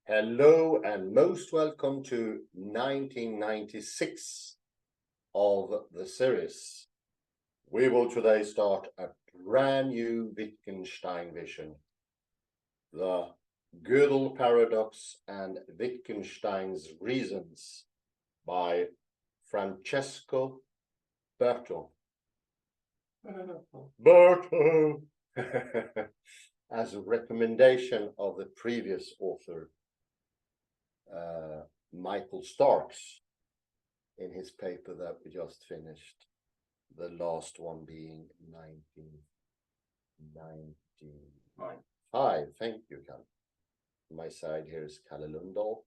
Hello and most welcome to 1996 of the series. We will today start a brand new Wittgenstein vision, the Gödel paradox and Wittgenstein's reasons by Francesco Berto. Berto! As a recommendation of the previous author, Michael Starks, in his paper that we just finished, the last one being 1995. Thank you, Kalle. On my side here is Kalle Lundahl,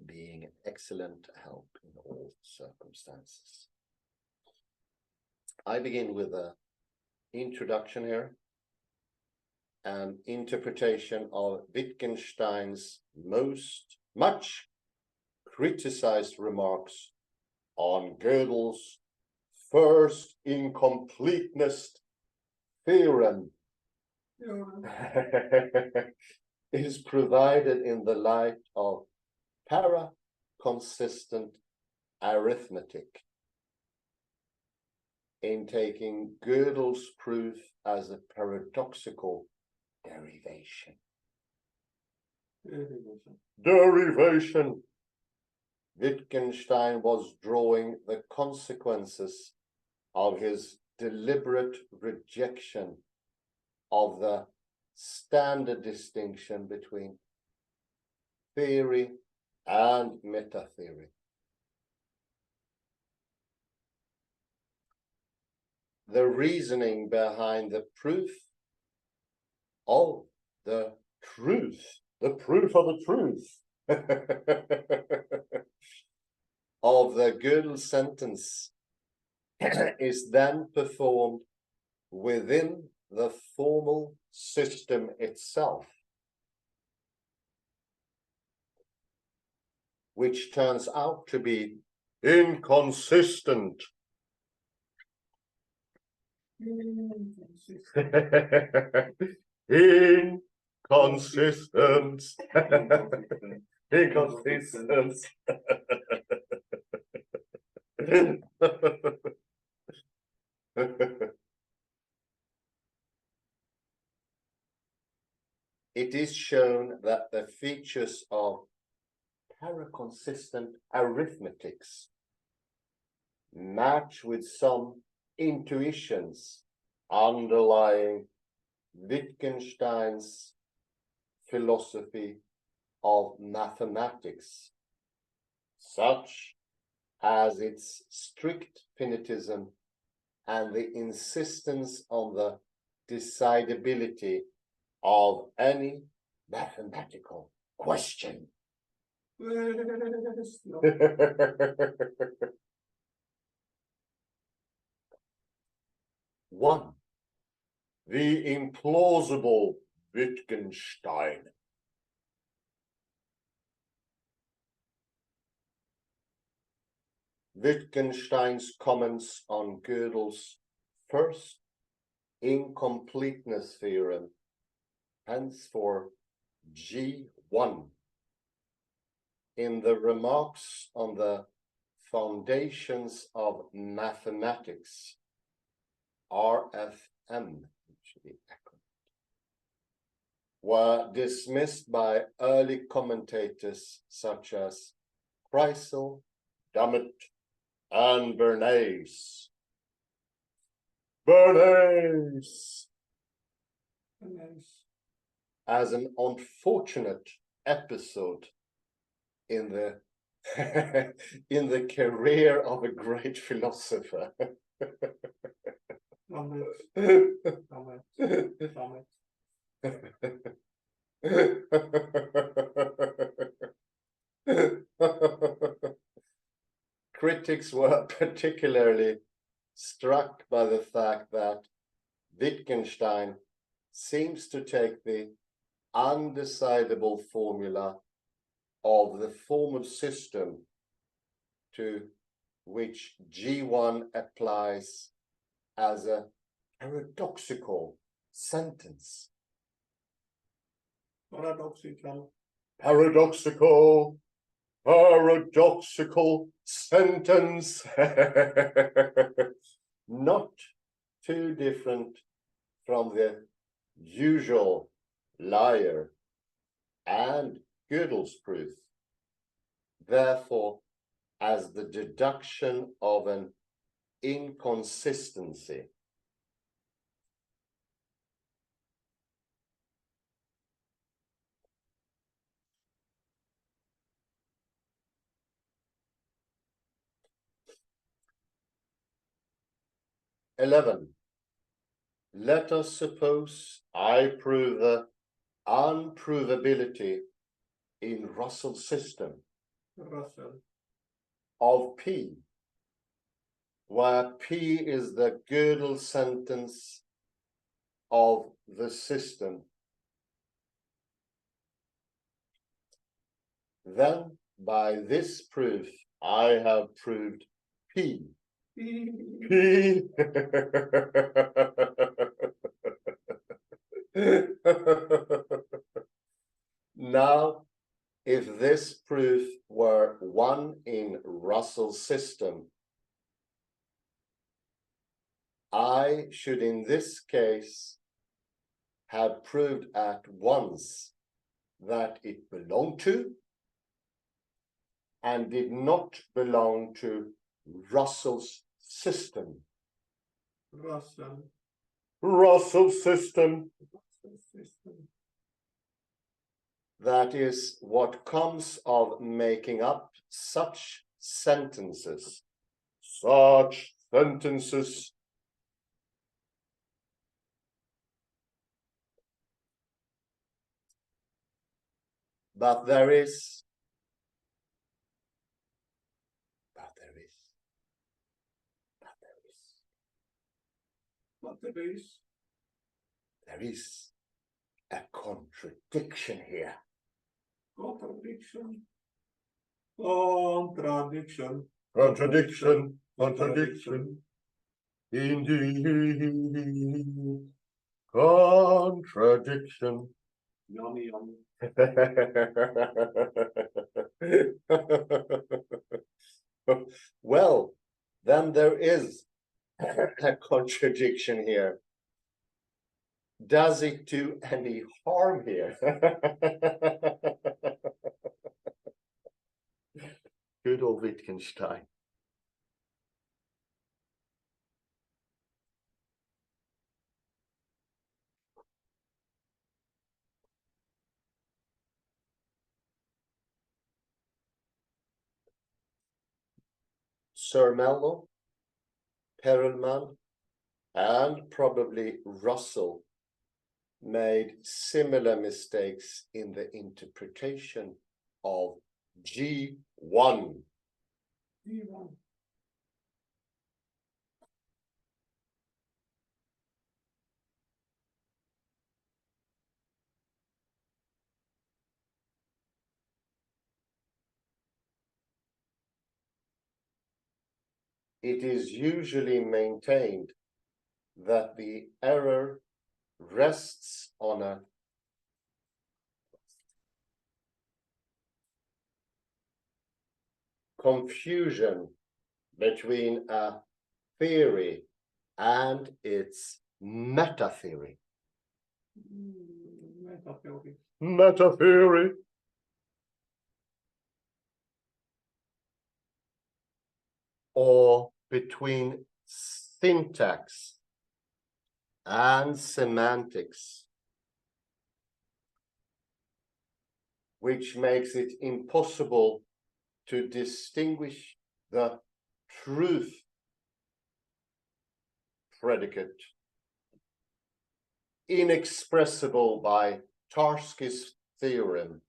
being excellent help in all circumstances. I begin with an introduction here, an interpretation of Wittgenstein's much criticized remarks on Gödel's first incompleteness theorem. Is provided in the light of para-consistent arithmetic, in taking Gödel's proof as a paradoxical derivation. Wittgenstein was drawing the consequences of his deliberate rejection of the standard distinction between theory and meta-theory. The reasoning behind the proof of the truth, the proof of the truth of the Gödel sentence is then performed within the formal system itself, which turns out to be inconsistent. Inconsistent. Inconsistent. It is shown that the features of paraconsistent arithmetics match with some intuitions underlying Wittgenstein's philosophy of mathematics, such as its strict finitism and the insistence on the decidability of any mathematical question. One, the implausible Wittgenstein. Wittgenstein's comments on Gödel's first incompleteness theorem, hence for G1, in the remarks on the foundations of mathematics, RFM, were dismissed by early commentators such as Kreisel, Dummett, and Bernays. As an unfortunate episode in the in the career of a great philosopher. Critics were particularly struck by the fact that Wittgenstein seems to take the undecidable formula of the formal system to which G1 applies as a paradoxical sentence. Paradoxical. Paradoxical. Paradoxical sentence. Not too different from the usual liar and Gödel's proof. Therefore, as the deduction of an inconsistency. Let us suppose I prove the unprovability in Russell's system of P, where P is the Gödel sentence of the system. Then, by this proof, I have proved P. P. Now, if this proof were one in Russell's system, I should in this case have proved at once that it belonged to and did not belong to Russell's system. Russell's system. That is what comes of making up such sentences. Such sentences. But there is a contradiction here. Contradiction. Indeed. Contradiction. Yummy. Well, then there is a contradiction here. Does it do any harm here? Gödel Wittgenstein. Sir Mello, Perelman, and probably Russell made similar mistakes in the interpretation of G1. It is usually maintained that the error rests on a confusion between a theory and its meta-theory. Meta-theory. Or between syntax and semantics, which makes it impossible to distinguish the truth predicate, inexpressible by Tarski's theorem,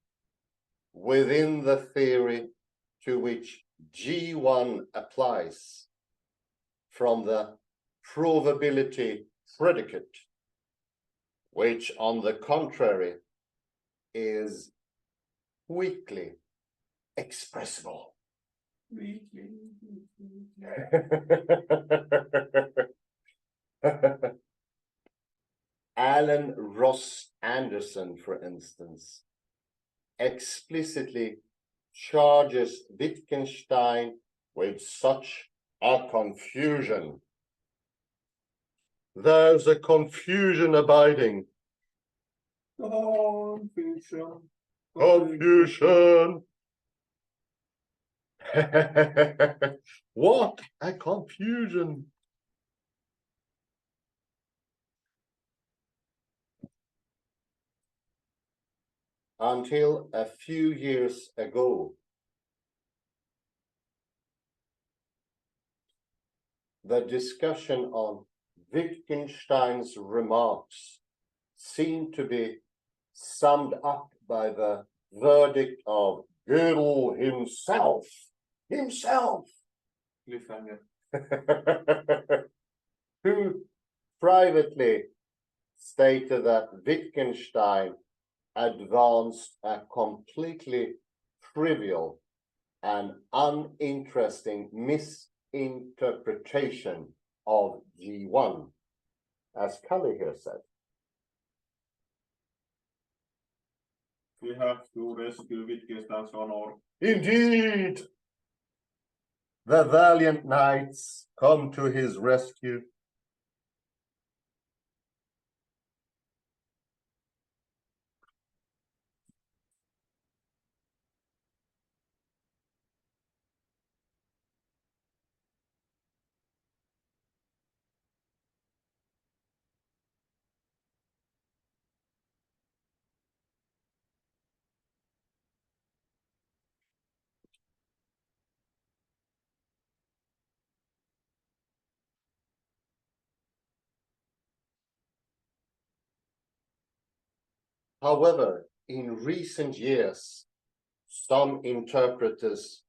within the theory to which G1 applies, from the probability predicate, which on the contrary is weakly expressible. Alan Ross Anderson, for instance, explicitly charges Wittgenstein with such a confusion. There's a confusion abiding. Confusion. Confusion. What a confusion. Until a few years ago, the discussion on Wittgenstein's remarks seemed to be summed up by the verdict of Gödel himself. Cliffhanger. Who privately stated that Wittgenstein advanced a completely trivial and uninteresting misinterpretation of G1, as Cully here said. We have to rescue Wittgenstein's honor. Indeed! The valiant knights come to his rescue. However, in recent years, some interpreters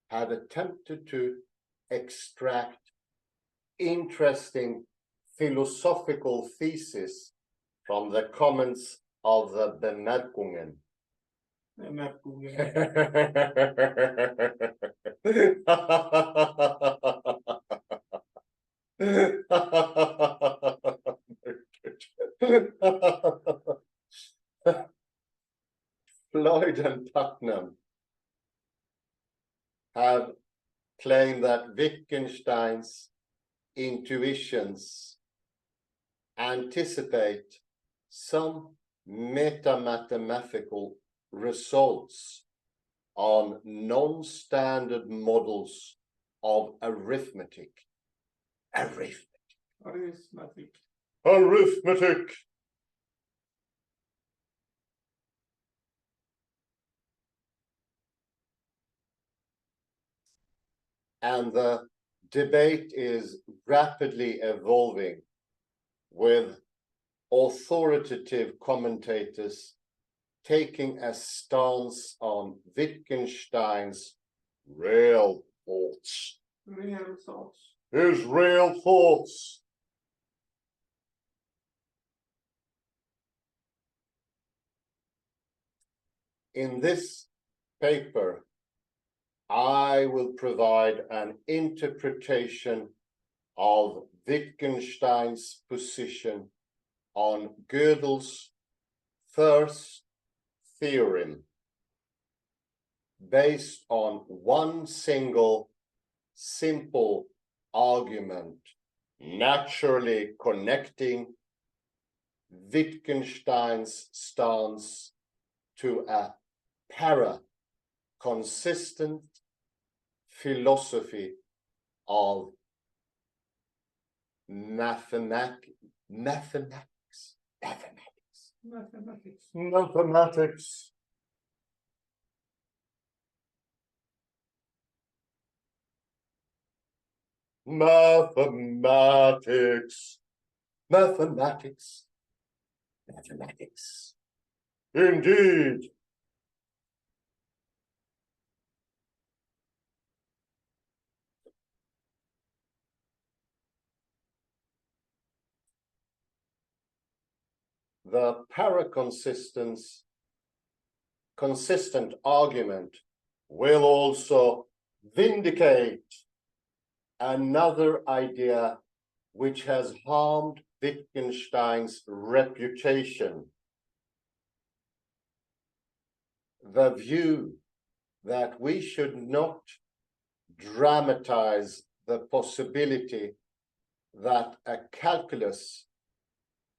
have attempted to extract interesting philosophical theses from the comments of the Bemerkungen. Floyd and Putnam have claimed that Wittgenstein's intuitions anticipate some metamathematical results on non-standard models of arithmetic. Arithmetic. And the debate is rapidly evolving, with authoritative commentators taking a stance on Wittgenstein's real thoughts. Real thoughts. His real thoughts. In this paper, I will provide an interpretation of Wittgenstein's position on Gödel's first theorem, based on one single simple argument, naturally connecting Wittgenstein's stance to a consistent philosophy of mathematics. Indeed. The consistent argument will also vindicate another idea which has harmed Wittgenstein's reputation, the view that we should not dramatize the possibility that a calculus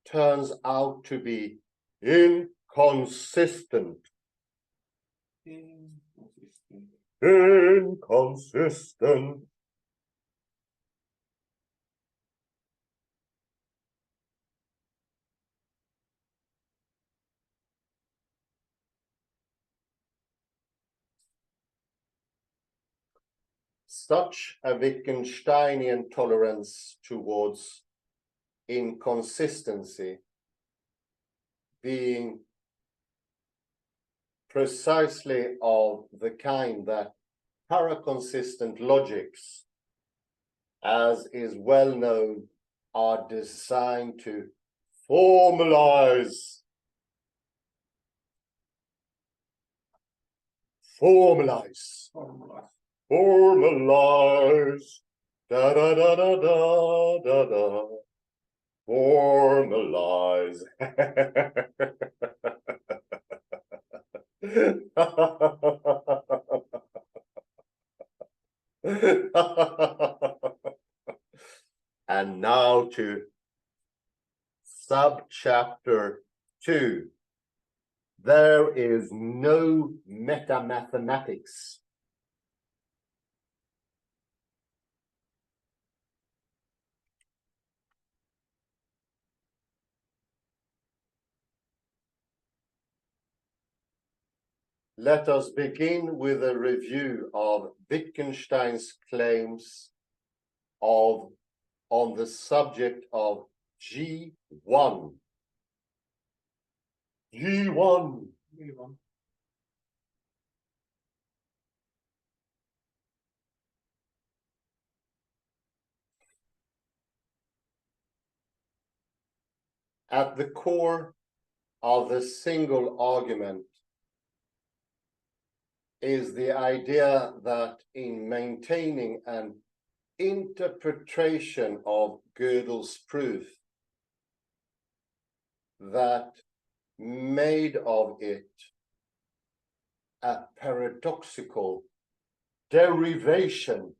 turns out to be inconsistent. Inconsistent. Such a Wittgensteinian tolerance towards inconsistency being precisely of the kind that paraconsistent logics, as is well known, are designed to formalize. Formalize. Da da da da da da da. Formalize. And now to subchapter 2. There is no meta-mathematics. Let us begin with a review of Wittgenstein's claims on the subject of G1. G1. At the core of the single argument is the idea that in maintaining an interpretation of Gödel's proof that made of it a paradoxical derivation.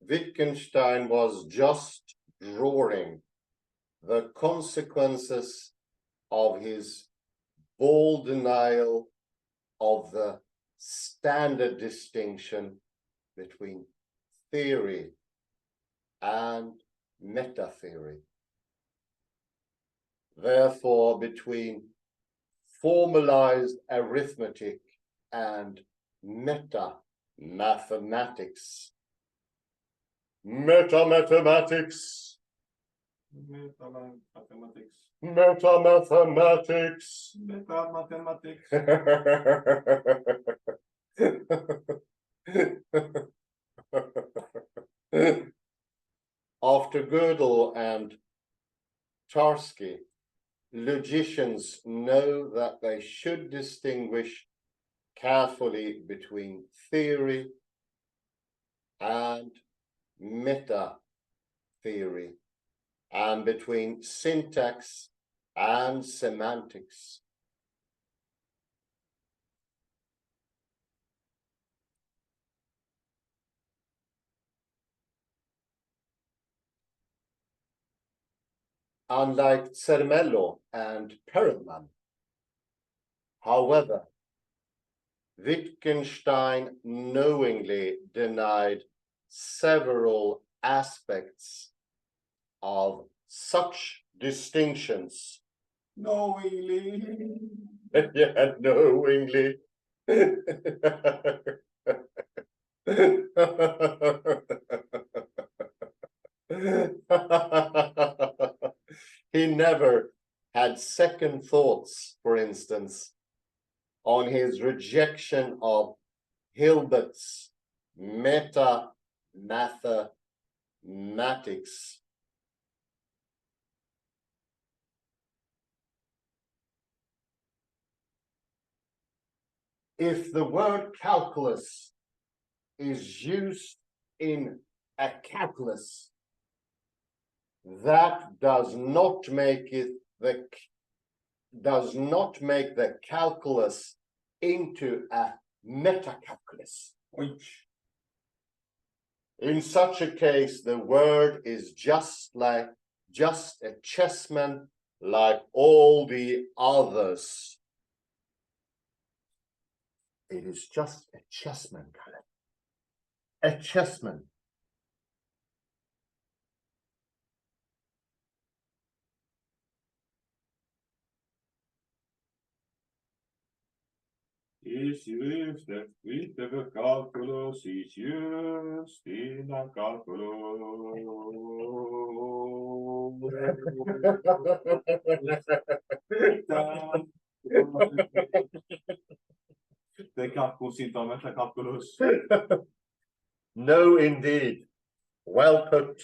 Wittgenstein was just drawing the consequences of his bold denial of the standard distinction between theory and meta-theory. Therefore, between formalized arithmetic and meta-mathematics. Meta-mathematics. Meta-mathematics. After Gödel and Tarski, logicians know that they should distinguish carefully between theory and meta-theory, and between syntax and semantics. Unlike Zermello and Perelman, however, Wittgenstein knowingly denied several aspects of such distinctions. Knowingly. Yeah, knowingly. He never had second thoughts for instance, on his rejection of Hilbert's meta-mathematics. If the word calculus is used in a calculus, that does not make the calculus into a metacalculus. In such a case, the word is just a chessman like all the others. It is just a chessman, Caleb. A chessman. Is used with the calculus is used in a calculus. The calculus in the calculus. No, indeed. Well put.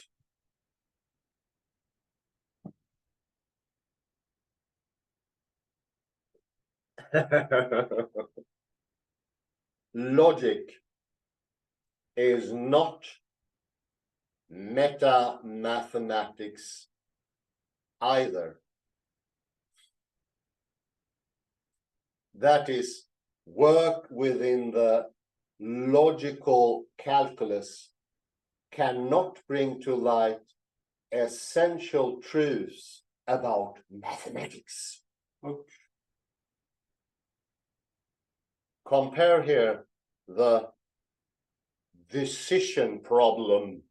Logic is not meta-mathematics either. That is, work within the logical calculus cannot bring to light essential truths about mathematics. Okay. Compare here the decision problem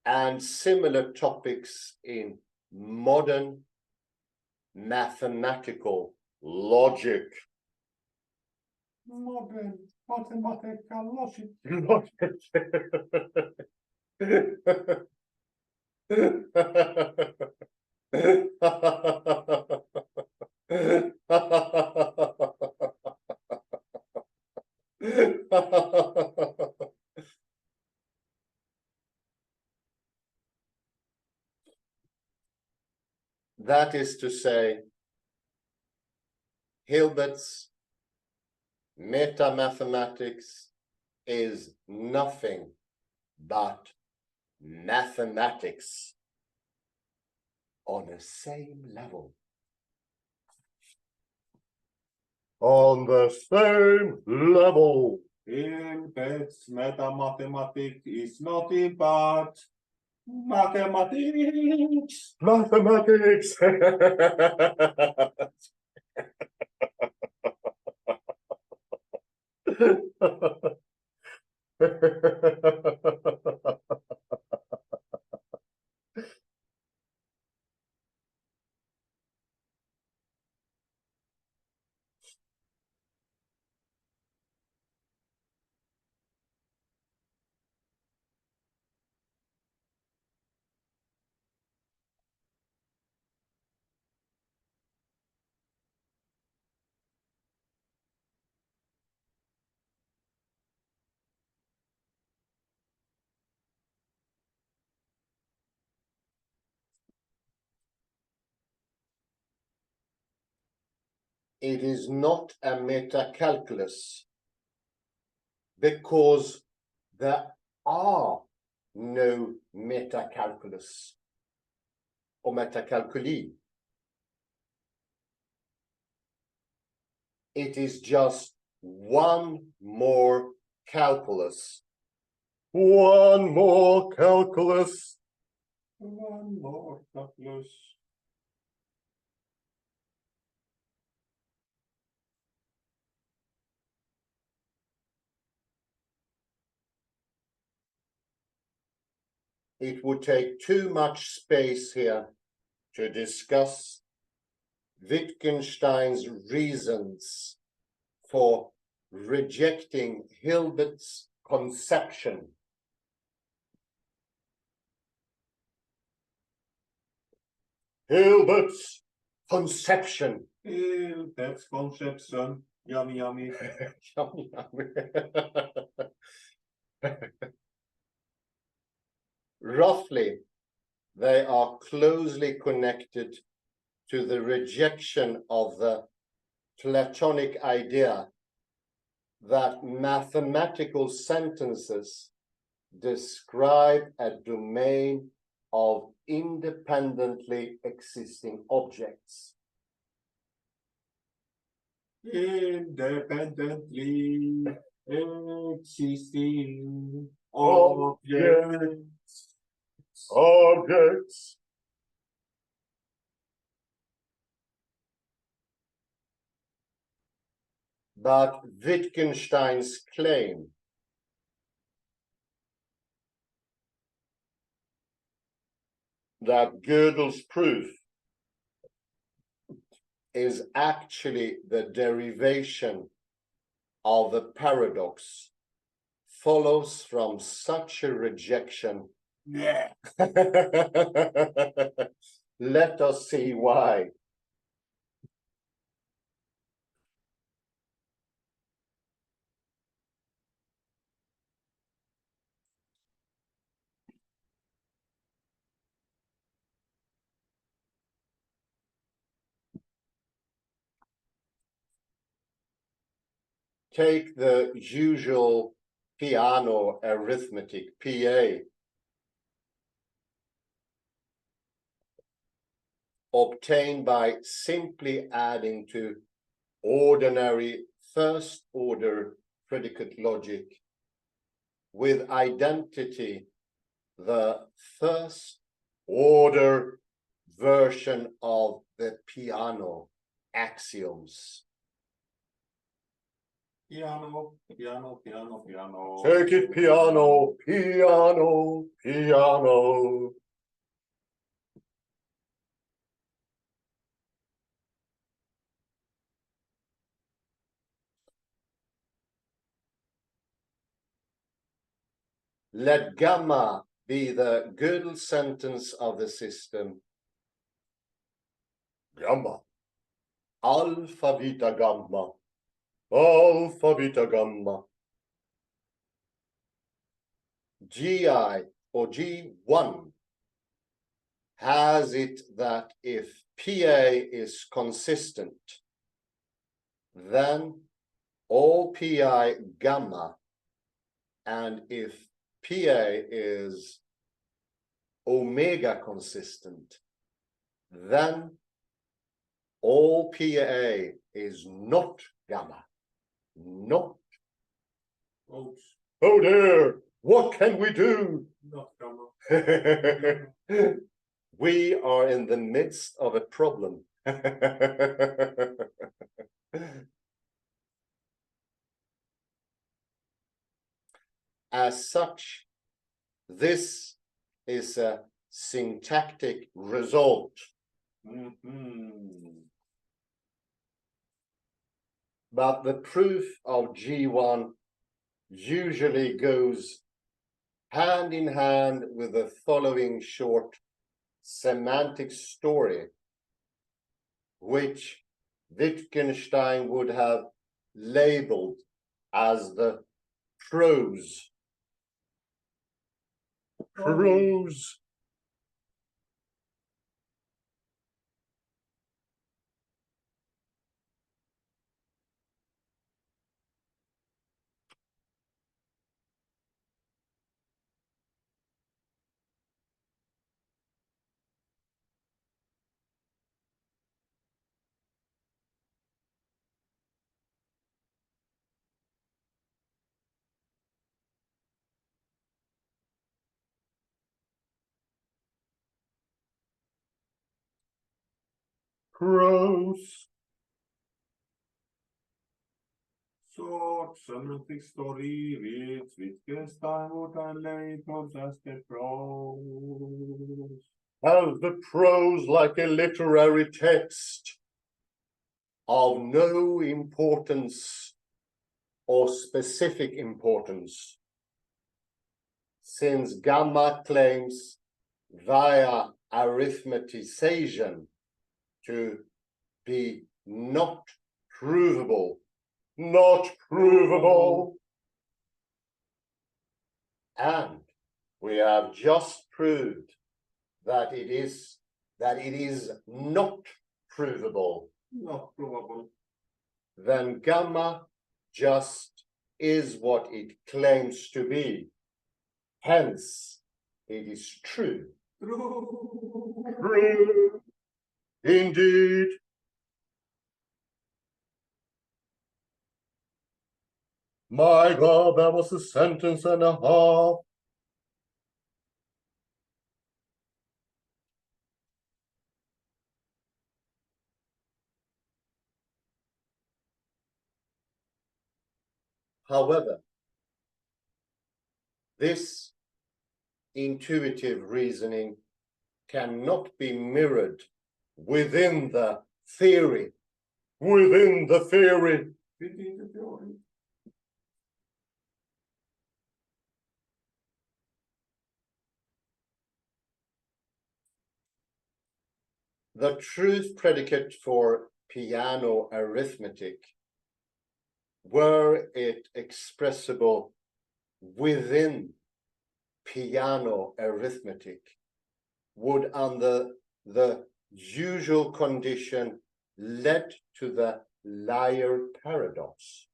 and similar topics in modern mathematical logic. Modern mathematical logic. That is to say, Hilbert's meta-mathematics is nothing but mathematics on the same level. On the same level. Hilbert's meta-mathematics is nothing but mathematics. Mathematics. It is not a metacalculus because there are no metacalculus or metacalculi. It is just one more calculus. One more calculus. One more calculus. It would take too much space here to discuss Wittgenstein's reasons for rejecting Hilbert's conception. Hilbert's conception. That's conception. Yummy, yummy. Yummy, yummy. Roughly, they are closely connected to the rejection of the Platonic idea that mathematical sentences describe a domain of independently existing objects. Independently existing objects. Objects. But Wittgenstein's claim that Gödel's proof is actually the derivation of the paradox follows from such a rejection. Yeah. Let us see why. Take the usual piano arithmetic, PA, obtained by simply adding to ordinary first-order predicate logic with identity the first-order version of the piano axioms. Piano, piano, piano, piano. Take it piano, piano, piano. Let gamma be the Gödel sentence of the system. Gamma. Alpha, beta, gamma. Alpha, beta, gamma. GI or G1 has it that if PA is consistent, then all PI gamma, and if PA is omega consistent, then all PA is not gamma. Not. Oops, Oh dear, what can we do? not gamma. We are in the midst of a problem. As such, this is a syntactic result. But the proof of G1 usually goes hand in hand with the following short semantic story, which Wittgenstein would have labeled as the prose. Prose. Prose. Short semantic story which Wittgenstein would later as the prose. Has the prose like a literary text of no importance or specific importance, since gamma claims via arithmetization to be not provable, not provable. And we have just proved that it is not provable. Not provable. Then gamma just is what it claims to be. Hence, it is true. True. True. Indeed. My God, that was a sentence and a half. However, this intuitive reasoning cannot be mirrored within the theory. Within the theory. Within the theory. The truth predicate for piano arithmetic, were it expressible within piano arithmetic, would under the usual condition lead to the liar paradox,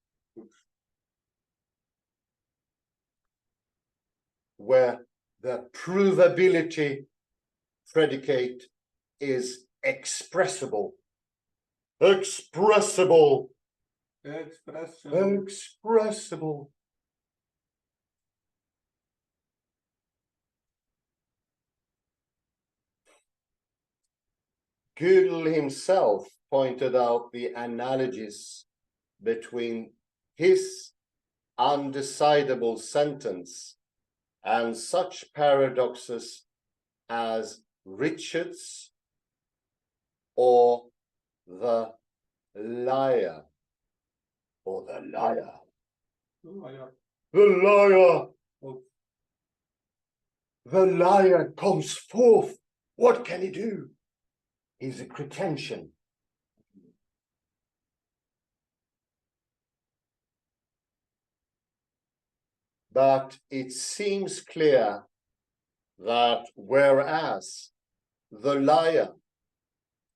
where the provability predicate is expressible. Expressible. Expressible. Gödel himself pointed out the analogies between his undecidable sentence and such paradoxes as Richard's or the liar, or the liar. The liar. The liar comes forth. What can he do? He's a pretension. But it seems clear that whereas the liar,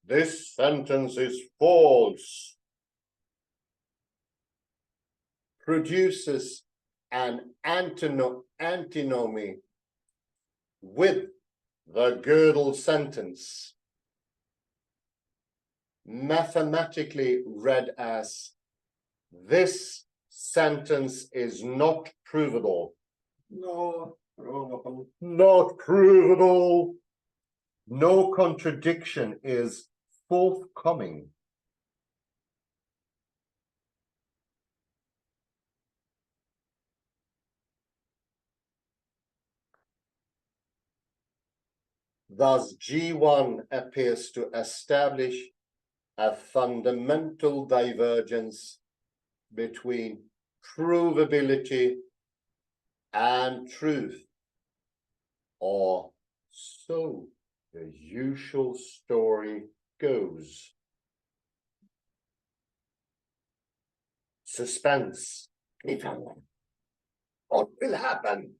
this sentence is false, produces an antinomy with the Gödel sentence, mathematically read as, this sentence is not provable. Not provable. Not provable. No contradiction is forthcoming. Thus, G1 appears to establish a fundamental divergence between provability and truth, or so the usual story goes. Suspense. What will happen?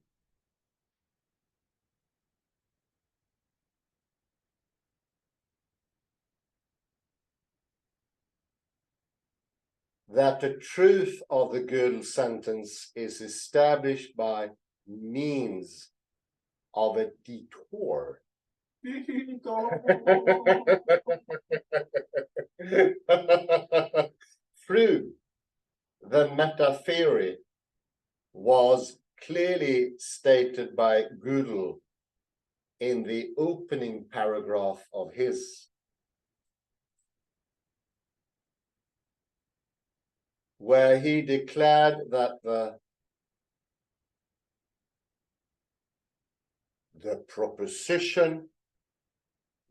That the truth of the Gödel sentence is established by means of a detour. Through the meta theory was clearly stated by Gödel in the opening paragraph of his, where he declared that the proposition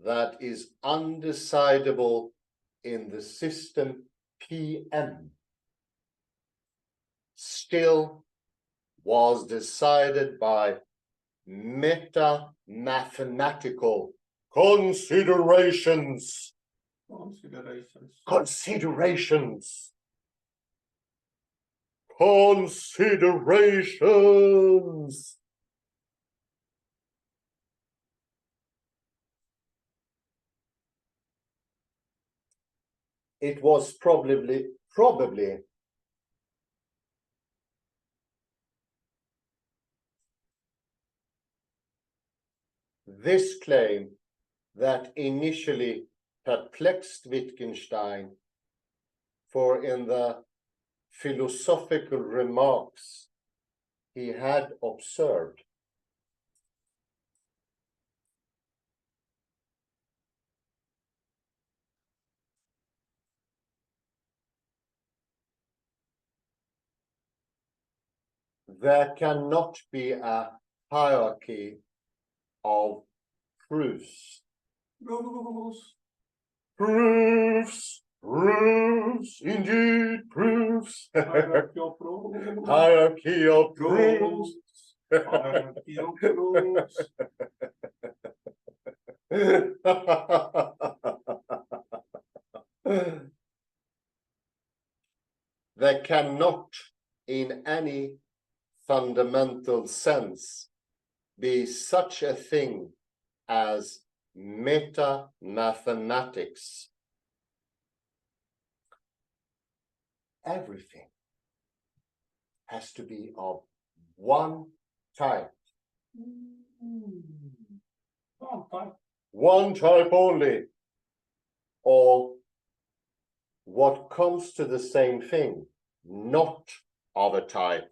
that is undecidable in the system PM still was decided by meta-mathematical considerations. Considerations. Considerations. Considerations. It was probably this claim that initially perplexed Wittgenstein, for in the philosophical remarks he had observed there cannot be a hierarchy of proofs. Proofs, proofs, indeed, proofs. Hierarchy of proofs. Hierarchy of proofs. Hierarchy of proofs. There cannot, in any fundamental sense, be such a thing as meta-mathematics. Everything has to be of one type. One type only, or what comes to the same thing, not of a type.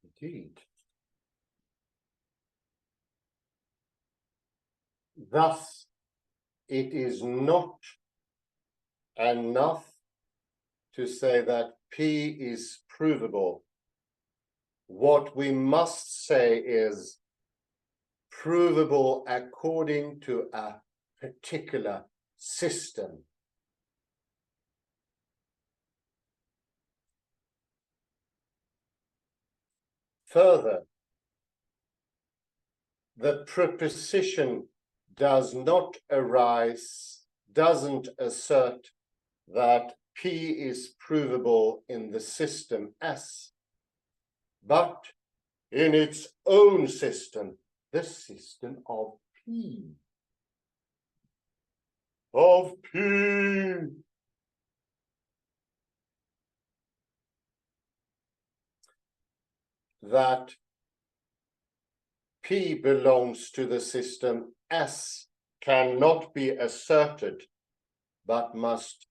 Indeed. Thus, it is not enough to say that P is provable. What we must say is provable according to a particular system. Further, the proposition doesn't assert that P is provable in the system S, but in its own system, the system of P. Of P. That P belongs to the system S cannot be asserted, but must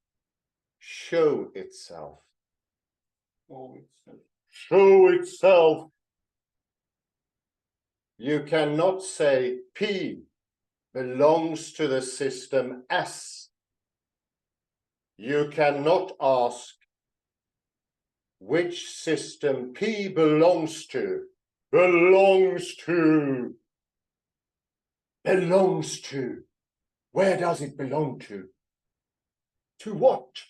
show itself. Show itself. You cannot say P belongs to the system S. You cannot ask which system P belongs to. Belongs to. Belongs to. Where does it belong to? To what?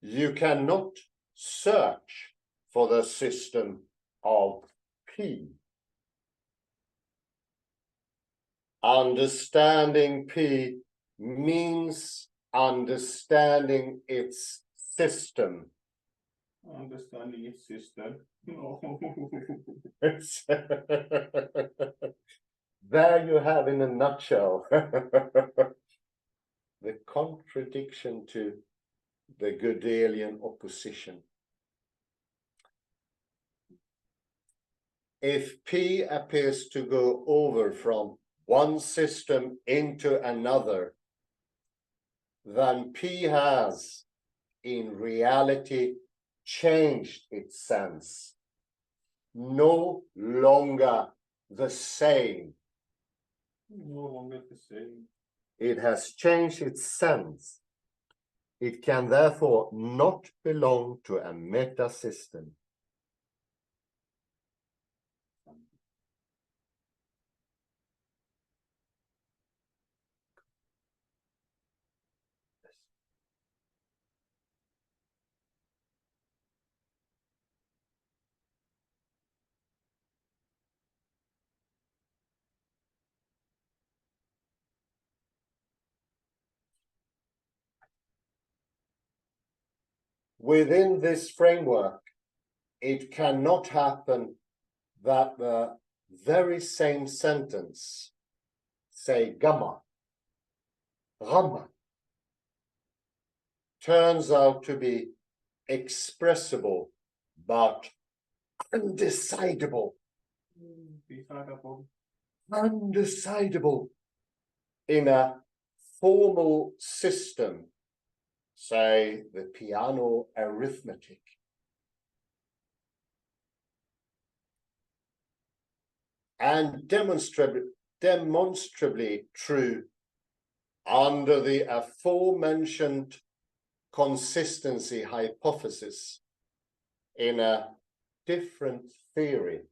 You cannot search for the system of P. Understanding P means understanding its system. Understanding its system. No. There you have in a nutshell the contradiction to the Gödelian opposition. if P appears to go over from one system into another, then P has in reality changed its sense, no longer the same. No longer the same. It has changed its sense. It can therefore not belong to a meta system. Within this framework, it cannot happen that the very same sentence, say gamma, gamma, turns out to be expressible but undecidable, undecidable in a formal system, say the piano arithmetic. And demonstrably true under the aforementioned consistency hypothesis in a different theory,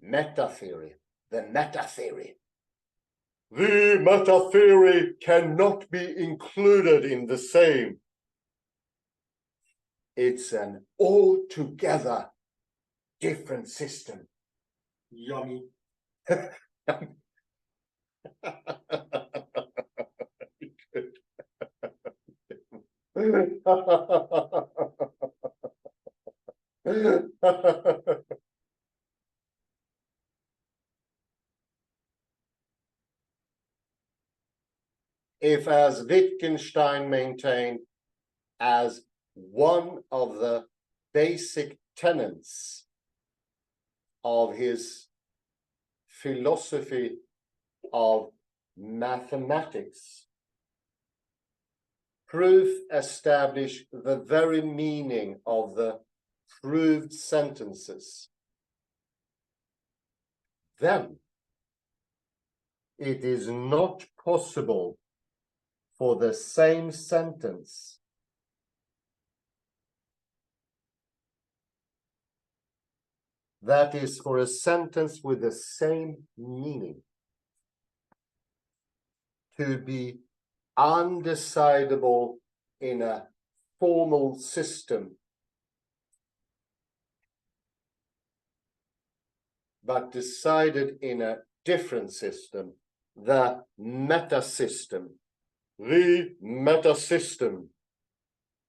meta theory, the meta theory. The meta theory cannot be included in the same. It's an altogether different system. Yummy. If, as Wittgenstein maintained, as one of the basic tenets of his philosophy of mathematics, proof established the very meaning of the proved sentences, then it is not possible for the same sentence that is for a sentence with the same meaning to be undecidable in a formal system, but decided in a different system, the meta system. The meta system.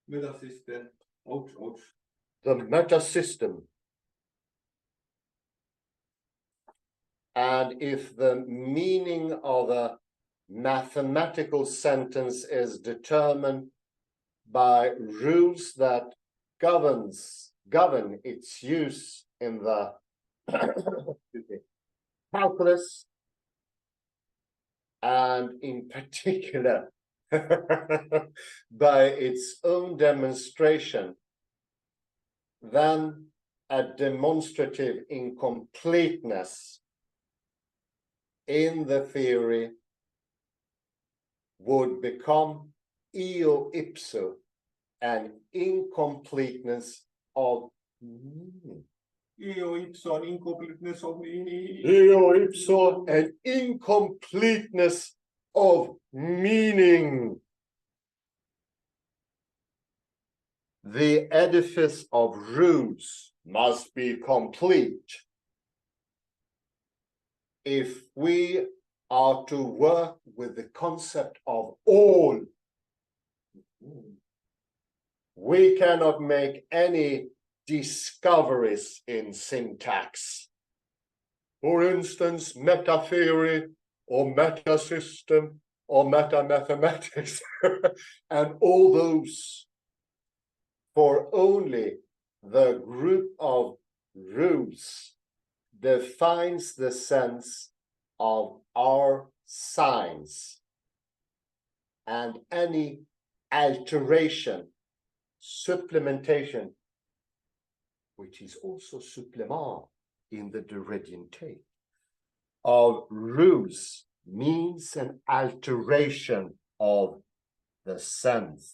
Meta system. Ouch, ouch. The meta system. And if the meaning of a mathematical sentence is determined by rules that govern its use in the calculus, and in particular by its own demonstration, then a demonstrative incompleteness in the theory would become eo ipso an incompleteness of meaning. Eo ipso, an incompleteness of meaning. Eo ipso an incompleteness of meaning. The edifice of rules must be complete if we are to work with the concept of all. We cannot make any discoveries in syntax. For instance, meta theory or meta system or meta mathematics and all those, for only the group of rules defines the sense of our signs, and any alteration, supplementation, which is also supplement in the Derridian take, of rules means an alteration of the sense.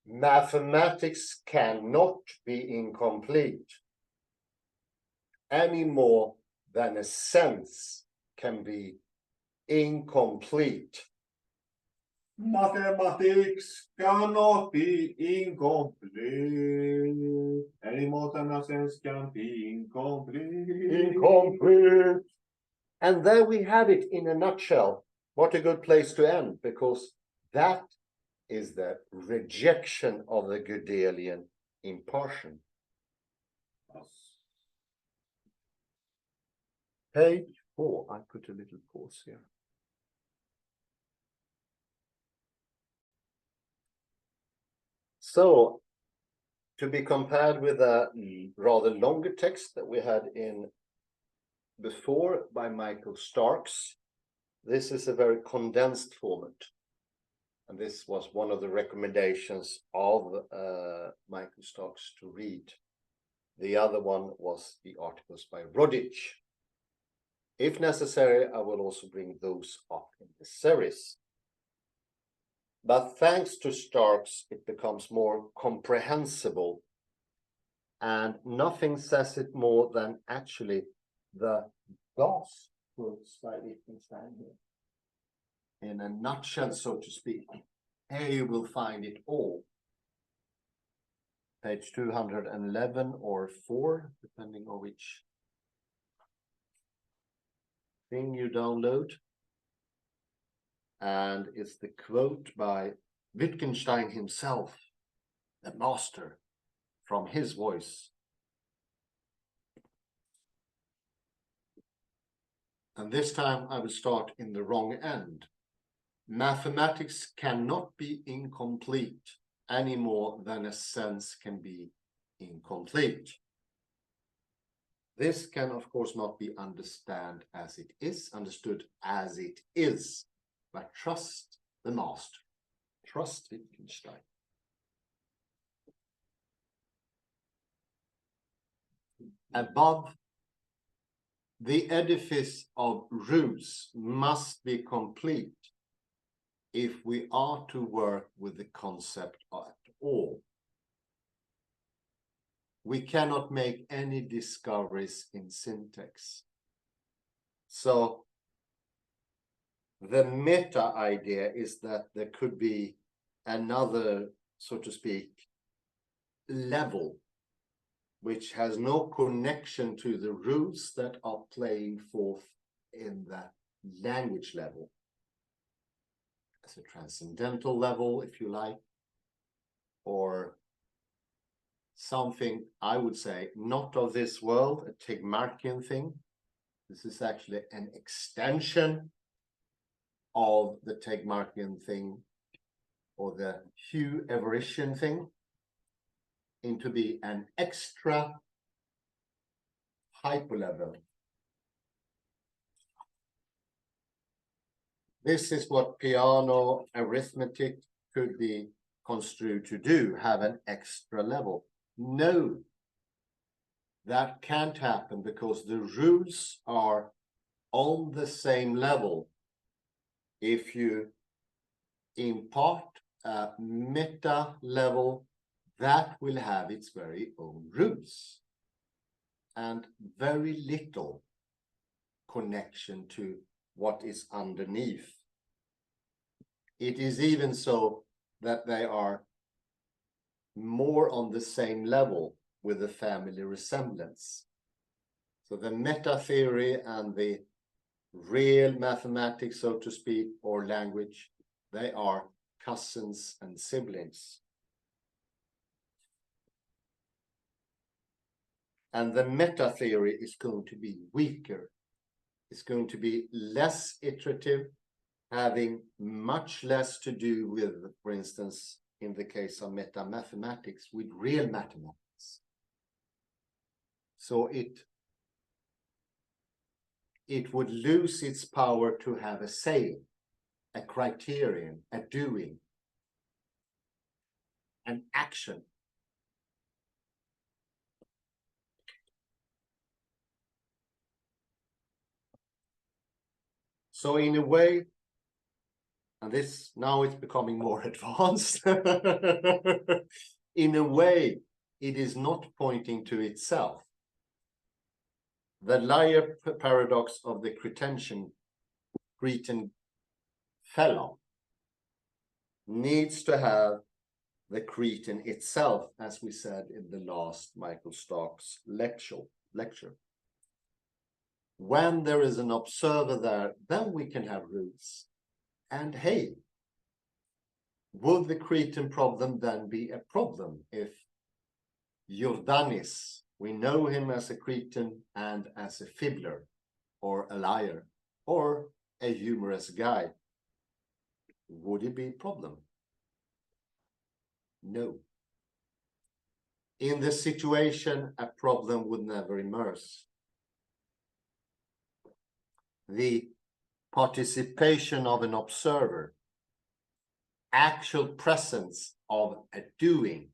Mathematics cannot be incomplete any more than a sense can be incomplete. Mathematics cannot be incomplete. Any more than a sense can be incomplete. Incomplete. And there we have it in a nutshell. What a good place to end, because that is the rejection of the Gödelian impartial. Page 4, I put a little pause here. So, to be compared with a rather longer text that we had in before by Michael Starks, this is a very condensed format. And this was one of the recommendations of Michael Starks to read. The other one was the articles by Rodic. If necessary, I will also bring those up in the series. But thanks to Starks, it becomes more comprehensible. And nothing says it more than actually the Gospels by Wittgenstein here. In a nutshell, so to speak. Here you will find it all. Page 211 or 4, depending on which thing you download. And it's the quote by Wittgenstein himself, the master, from his voice. And this time I will start in the wrong end. Mathematics cannot be incomplete any more than a sense can be incomplete. This can, of course, not be understood as it is, but trust the master, trust Wittgenstein. Above, the edifice of rules must be complete if we are to work with the concept at all. We cannot make any discoveries in syntax. So the meta idea is that there could be another, so to speak, level which has no connection to the rules that are playing forth in the language level. As a transcendental level, if you like, or something, I would say, not of this world, a Tegmarkian thing. This is actually an extension of the Tegmarkian thing, or the Hugh Everetian thing, into be an extra hyperlevel. This is what piano arithmetic could be construed to do, have an extra level. No, that can't happen because the rules are on the same level. If you impart a meta level, that will have its very own rules and very little connection to what is underneath. It is even so that they are more on the same level with the family resemblance. So the meta theory and the real mathematics, so to speak, or language, they are cousins and siblings. And the meta theory is going to be weaker. It's going to be less iterative, having much less to do with, for instance, in the case of meta mathematics, with real mathematics. So it would lose its power to have a saying, a criterion, a doing, an action. So in a way, and this now it's becoming more advanced, in a way, it is not pointing to itself. The liar paradox of the Cretan fellow needs to have the Cretan itself, as we said in the last Michael Stark's lecture. When there is an observer there, then we can have roots. And hey, would the Cretan problem then be a problem if Jordanis, we know him as a Cretan and as a fiddler, or a liar, or a humorous guy, would it be a problem? No. In this situation, a problem would never emerge. The participation of an observer, actual presence of a doing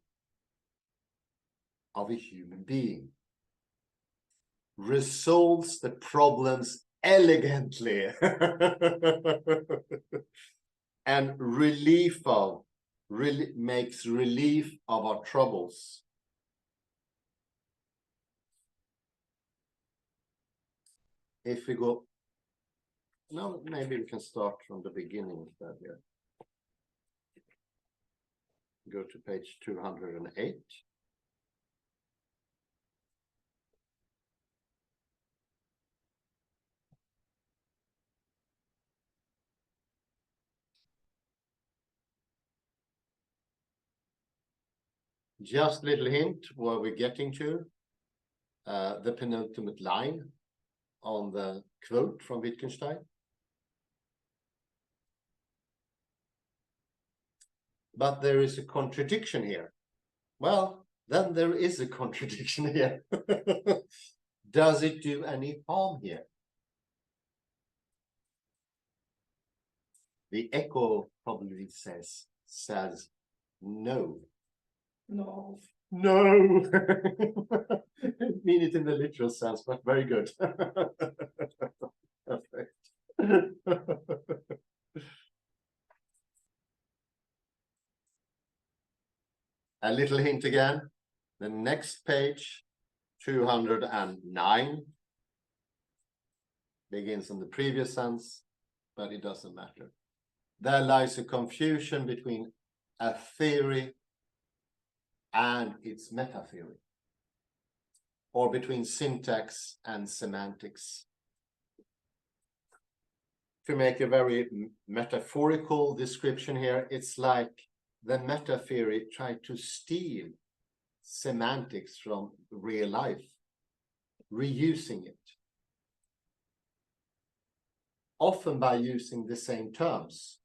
of a human being, resolves the problems elegantly and makes relief of our troubles. If we go, no, maybe we can start from the beginning instead here. Go to page 208. Just a little hint where we're getting to. The penultimate line on the quote from Wittgenstein. But there is a contradiction here. Well, then there is a contradiction here. Does it do any harm here? The echo probably says no. No. No. I mean it in the literal sense, but very good. Perfect. A little hint again. The next page, 209, begins in the previous sense, but it doesn't matter. There lies a confusion between a theory and its meta theory, or between syntax and semantics. To make a very metaphorical description here, it's like the meta theory tried to steal semantics from real life, reusing it, often by using the same terms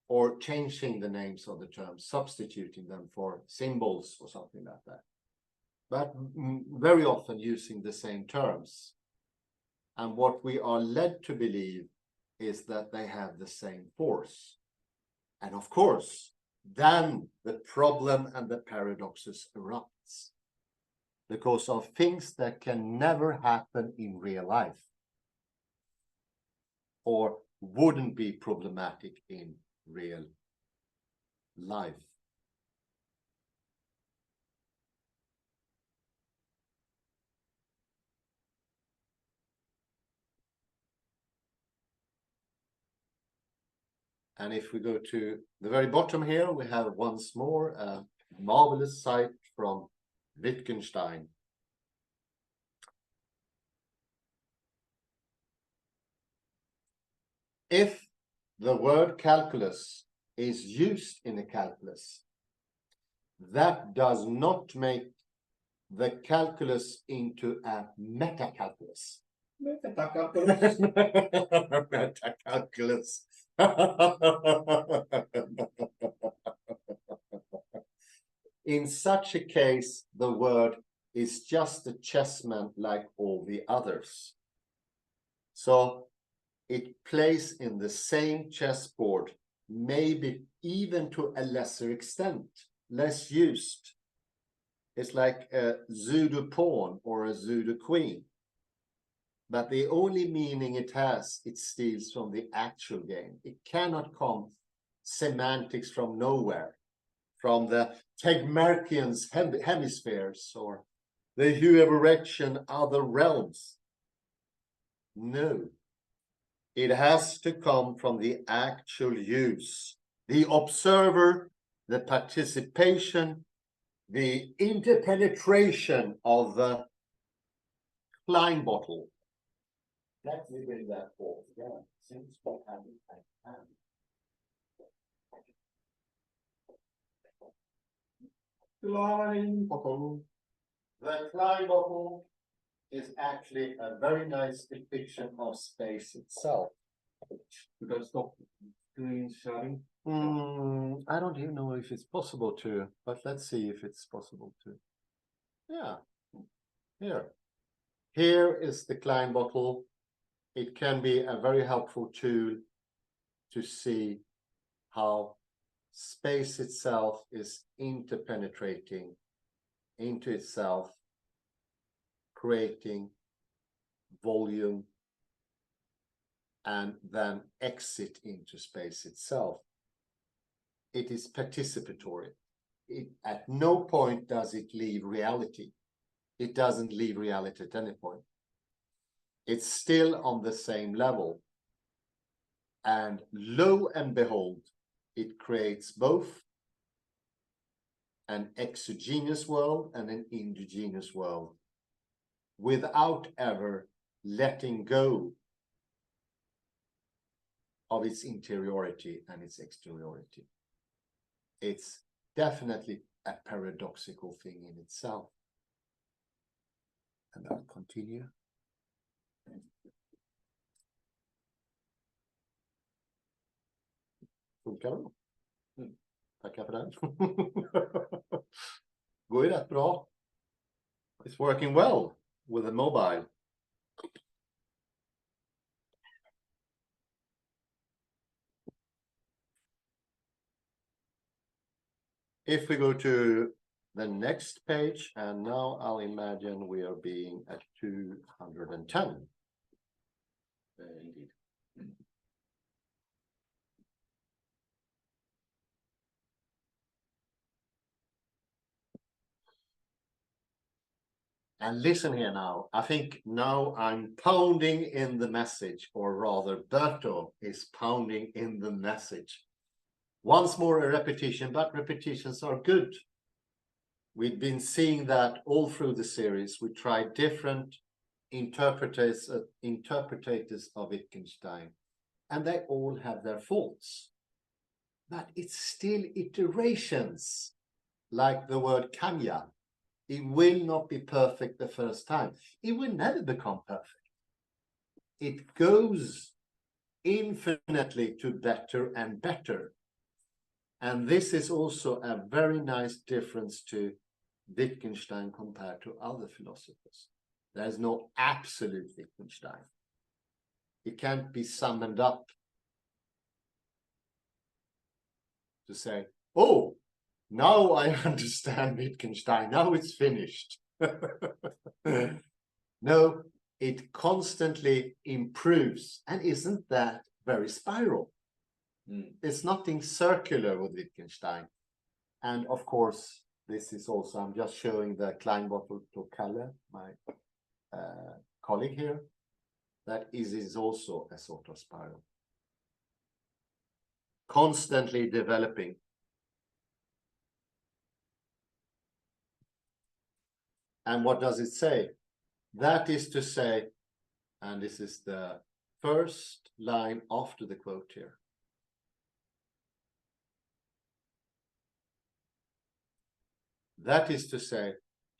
or changing the names of the terms, substituting them for symbols or something like that, but very often using the same terms. And what we are led to believe is that they have the same force. And of course, then the problem and the paradoxes erupts because of things that can never happen in real life or wouldn't be problematic in real life. And if we go to the very bottom here, we have once more a marvelous sight from Wittgenstein. If the word calculus is used in a calculus, that does not make the calculus into a metacalculus. Metacalculus. In such a case, the word is just a chessman like all the others. So it plays in the same chessboard, maybe even to a lesser extent, less used. It's like a pseudo pawn or a pseudo queen. But the only meaning it has, it steals from the actual game. It cannot come semantics from nowhere, from the Tegmarkian's hemispheres or the Huevarechian other realms. No, it has to come from the actual use, the observer, the participation, the interpenetration of the Klein bottle. Let me bring that forth again, since we have it at hand. Klein bottle. The Klein bottle is actually a very nice depiction of space itself. Should I stop screen sharing? I don't even know if it's possible to, but let's see if it's possible to. Yeah, here is the Klein bottle. It can be a very helpful tool to see how space itself is interpenetrating into itself, creating volume, and then exit into space itself. It is participatory. At no point does it leave reality. It doesn't leave reality at any point. It's still on the same level. And lo and behold, it creates both an exogenous world and an endogenous world without ever letting go of its interiority and its exteriority. It's definitely a paradoxical thing in itself. And I'll continue. Funkar det? Tackar för den. Går ju rätt bra. It's working well with a mobile. If we go to the next page, and now I'll imagine we are being at 210. Indeed. And listen here now, I think now I'm pounding in the message, or rather Berto is pounding in the message. Once more a repetition, but repetitions are good. We've been seeing that all through the series. We tried different interpreters of Wittgenstein, and they all have their faults. But it's still iterations, like the word kanya. It will not be perfect the first time. It will never become perfect. It goes infinitely to better and better. And this is also a very nice difference to Wittgenstein compared to other philosophers. There's no absolute Wittgenstein. It can't be summed up to say, oh, now I understand Wittgenstein, now it's finished. No, it constantly improves. And isn't that very spiral? There's nothing circular with Wittgenstein. And of course, this is also, I'm just showing the Klein bottle to Kalle, my colleague here. That is also a sort of spiral. constantly developing. And what does it say? That is to say, and this is the first line after the quote here. That is to say,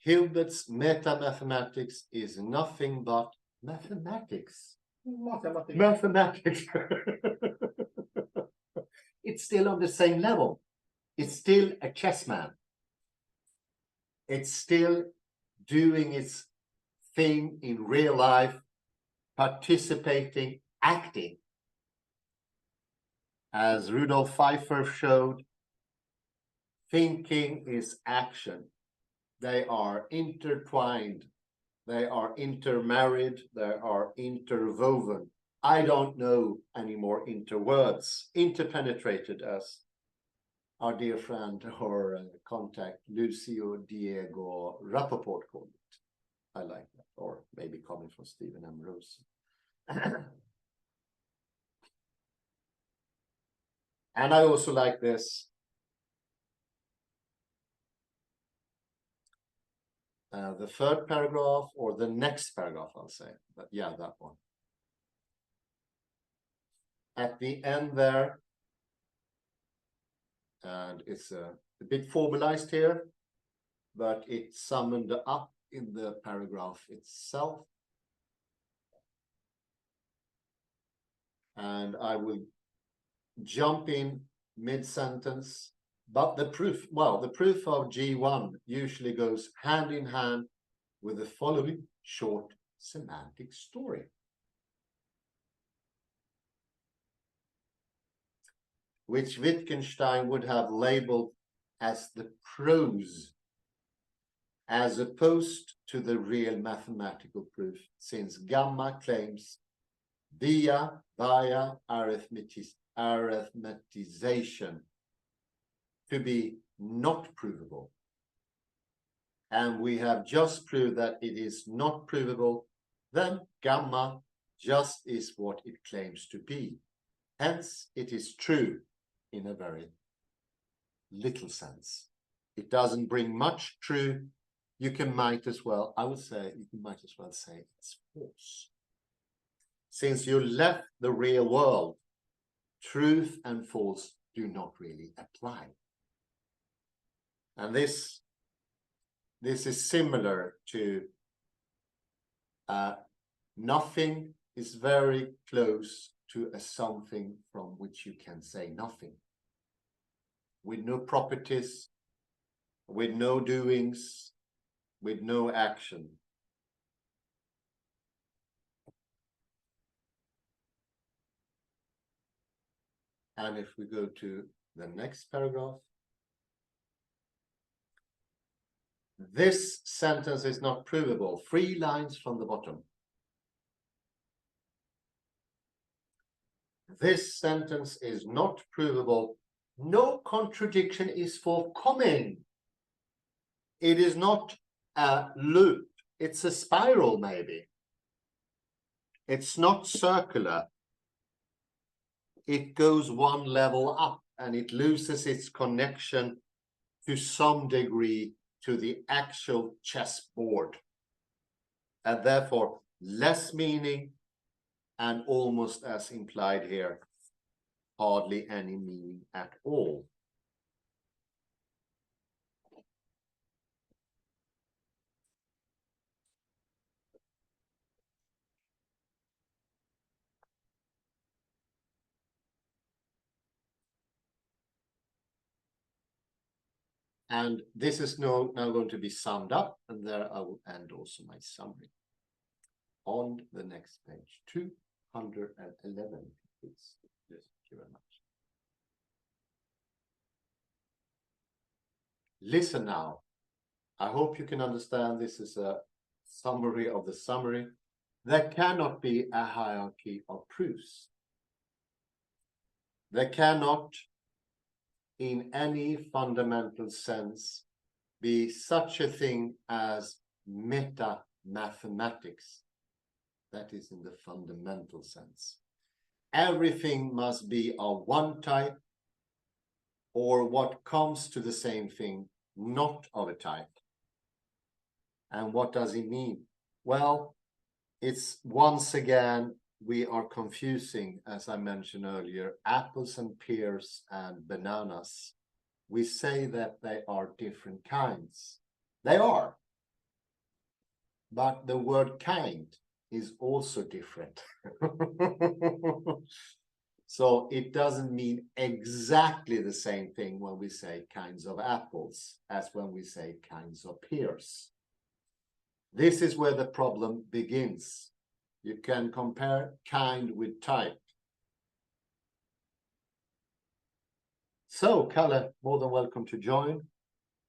Hilbert's meta-mathematics is nothing but mathematics. Mathematics. It's still on the same level. It's still a chess man. It's still doing its thing in real life, participating, acting. As Rudolf Pfeiffer showed, thinking is action. They are intertwined. They are intermarried. They are interwoven. I don't know any more interwords, interpenetrated, as our dear friend or contact Lucio Diego Rappaport called it. I like that, or maybe coming from Stephen M. Rose. And I also like this. The third paragraph, or the next paragraph, I'll say, but yeah, that one. At the end there, and it's a bit formalized here, but it's summoned up in the paragraph itself. And I will jump in mid-sentence. But the proof, well, the proof of G1 usually goes hand in hand with the following short semantic story. Which Wittgenstein would have labeled as the prose, as opposed to the real mathematical proof, since Gamma claims via arithmetization to be not provable. And we have just proved that it is not provable, then Gamma just is what it claims to be. Hence, it is true in a very little sense. It doesn't bring much true. You might as well say it's false. Since you left the real world, truth and false do not really apply. And this is similar to nothing is very close to a something from which you can say nothing. With no properties, with no doings, with no action. And if we go to the next paragraph, this sentence is not provable. 3 lines from the bottom. This sentence is not provable. No contradiction is forthcoming. It is not a loop. It's a spiral, maybe. It's not circular. It goes one level up and it loses its connection to some degree to the actual chessboard. And therefore, less meaning, and almost as implied here, hardly any meaning at all. And this is now going to be summed up, and there I will end also my summary. On the next page, 211, please. Yes, thank you very much. Listen now. I hope you can understand this is a summary of the summary. There cannot be a hierarchy of proofs. There cannot, in any fundamental sense, be such a thing as meta-mathematics. That is in the fundamental sense. Everything must be of one type or what comes to the same thing, not of a type. And what does it mean? Well, it's once again, we are confusing, as I mentioned earlier, apples and pears and bananas. We say that they are different kinds. They are. But the word kind is also different. So it doesn't mean exactly the same thing when we say kinds of apples as when we say kinds of pears. This is where the problem begins. You can compare kind with type. So, Kalle, more than welcome to join.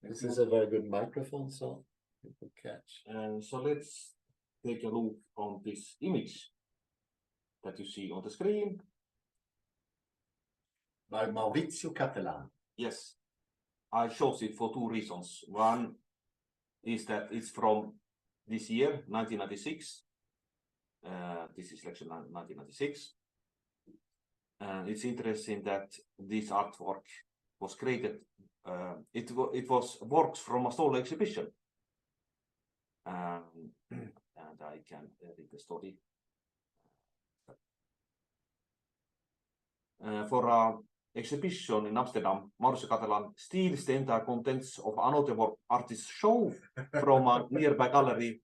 This is a very good microphone, so you can catch. And so let's take a look on this image that you see on the screen. By Maurizio Cattelan. Yes, I chose it for two reasons. One is that it's from this year, 1996. This is lecture 1996. And it's interesting that this artwork was created. It was works from a solo exhibition. And I can read the story. For an exhibition in Amsterdam, Mauricio Cattelan steals the entire contents of another work artist's show from a nearby gallery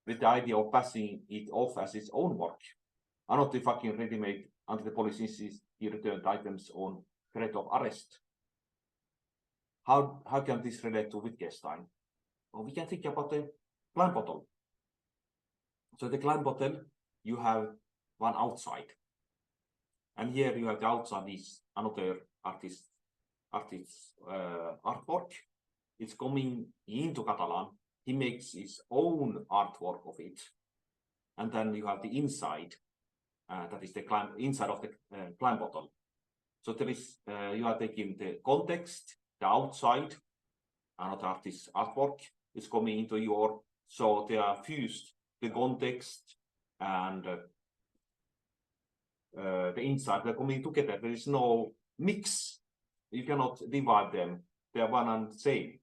with the idea of passing it off as his own work. Another fucking ready-made until the police insists he returned items on threat of arrest. How can this relate to Wittgenstein? Well, we can think about the clam bottle. So the clam bottle, you have one outside. And here you have the outside is another artist's artwork. It's coming into Cattelan. He makes his own artwork of it. And then you have the inside, that is the inside of the clam bottle. So there is, you are taking the context, the outside, another artist's artwork is coming into your, so they are fused, the context and the inside, they're coming together. There is no mix. You cannot divide them. They are one and the same.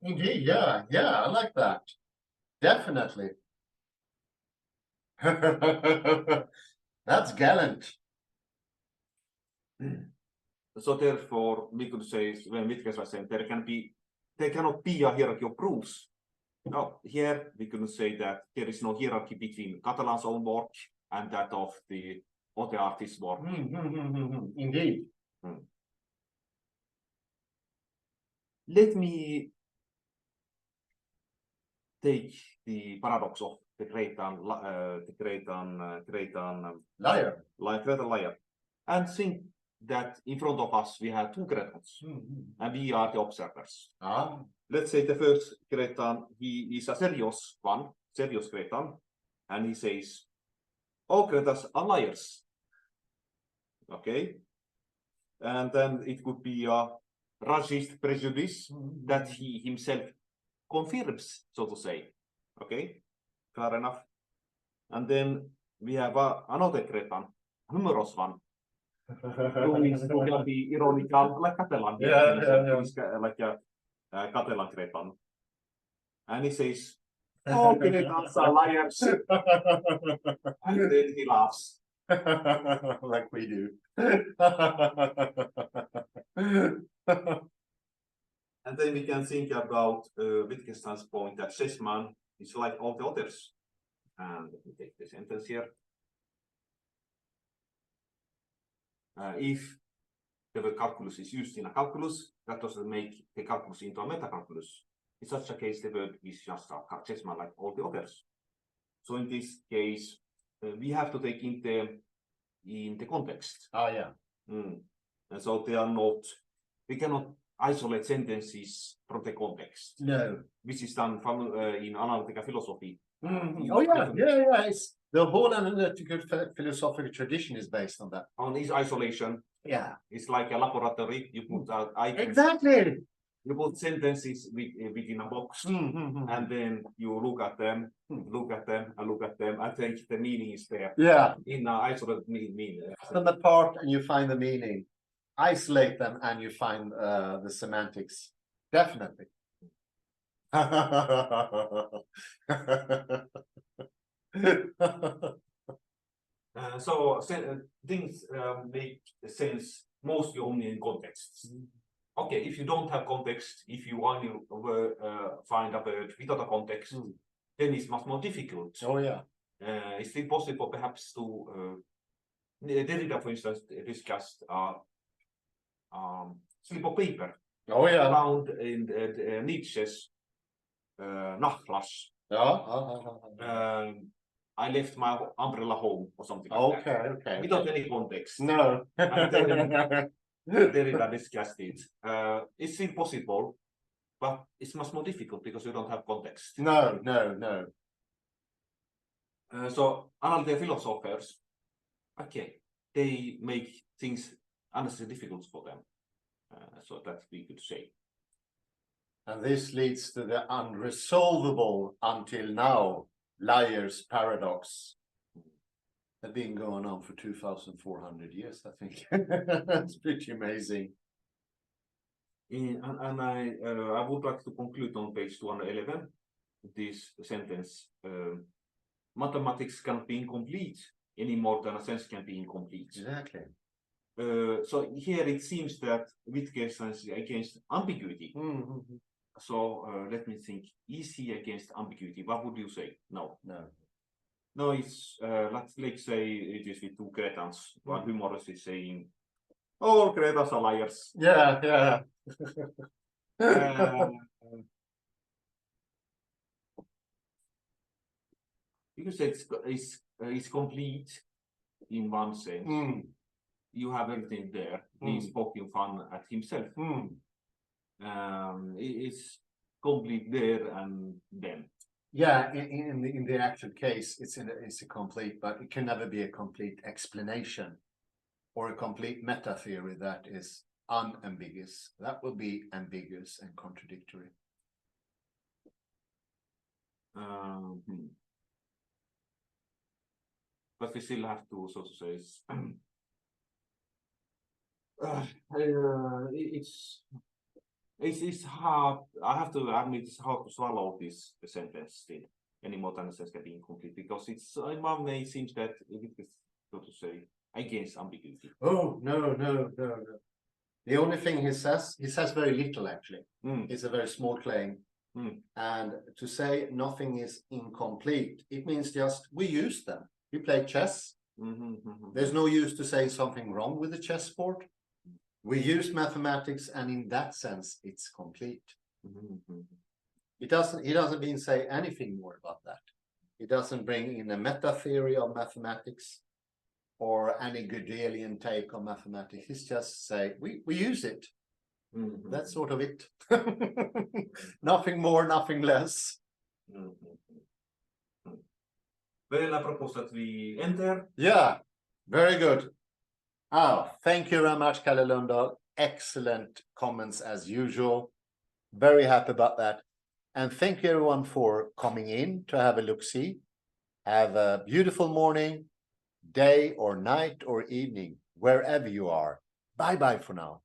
Indeed, yeah, I like that. Definitely. That's gallant. So therefore, we could say, when Wittgenstein was saying, there cannot be a hierarchy of proofs. No, here we can say that there is no hierarchy between Cattelan's own work and that of the other artist's work. Indeed. Let me take the paradox of the great liar, and think that in front of us we have two Cretans, and we are the observers. Let's say the first Cretan, he is a serious Cretan, and he says, all Cretans are liars. Okay? And then it could be a racist prejudice that he himself confirms, so to say. Okay? Fair enough. And then we have another Cretan, humorous one, who can be ironical like Cattelan. Like a Cattelan Cretan. And he says, all Cretans are liars. And then he laughs. Like we do. And then we can think about Wittgenstein's point that Sesman is like all the others. And let me take the sentence here. If the word calculus is used in a calculus, that doesn't make the calculus into a metacalculus. In such a case, the word is just a Sesman like all the others. So in this case, we have to take in the context. And so they are not, we cannot isolate sentences from the context. No. Which is done from in analytical philosophy. It's the whole analytical philosophical tradition is based on that. On this isolation. Yeah. It's like a laboratory. You put items. Exactly. You put sentences within a box, and then you look at them, and think the meaning is there. Yeah. In isolated meaning. Put them apart and you find the meaning. isolate them and you find the semantics. Definitely. Things make sense mostly only in contexts. Okay, if you don't have context, if you only find a word without a context, then it's much more difficult. Oh yeah. It's still possible perhaps to Derrida, for instance, discussed slip of paper. Oh yeah. Found in Nietzsche's Nachlass. Yeah. I left my umbrella home or something like Okay, that. okay. Without any context. No. And then Derrida discussed it. It's still possible, but it's much more difficult because you don't have context. No. So another philosophers, okay, they make things unnecessarily difficult for them. So that we could say. And this leads to the unresolvable until now liar's paradox. That's been going on for 2,400 years, I think. That's pretty amazing. And I would like to conclude on page 211 this sentence. Mathematics can't be incomplete any more than a sense can be incomplete. Exactly. So here it seems that Wittgenstein is against ambiguity. So let me think. Is he against ambiguity? What would you say? No. No, it's let's say it is with two Cretans. One humorist is saying, "All Cretans are liars." Yeah. Because it's complete in one sense. You have everything there. He's poking fun at himself. It's complete there and then. Yeah, in the actual case, it's a complete, but it can never be a complete explanation or a complete meta theory that is unambiguous. That will be ambiguous and contradictory. But we still have to, so to say, it's hard. I have to admit, it's hard to swallow this sentence still. Any more than a sense can be incomplete because it's in one way it seems that it is, so to say, against ambiguity. Oh no. The only thing he says very little actually. It's a very small claim. And to say nothing is incomplete, it means just we use them. We play chess. There's no use to say something wrong with the chessboard. We use mathematics, and in that sense, it's complete. He doesn't mean say anything more about that. He doesn't bring in a meta theory of mathematics or any Gödelian take on mathematics. He's just say we use it. That's sort of it. Nothing more, nothing less. Well, I propose that we enter. Yeah, very good. Oh, thank you very much, Kalle Lundahl. Excellent comments as usual. Very happy about that. And thank you everyone for coming in to have a look-see. Have a beautiful morning, day or night or evening, wherever you are. Bye-bye for now.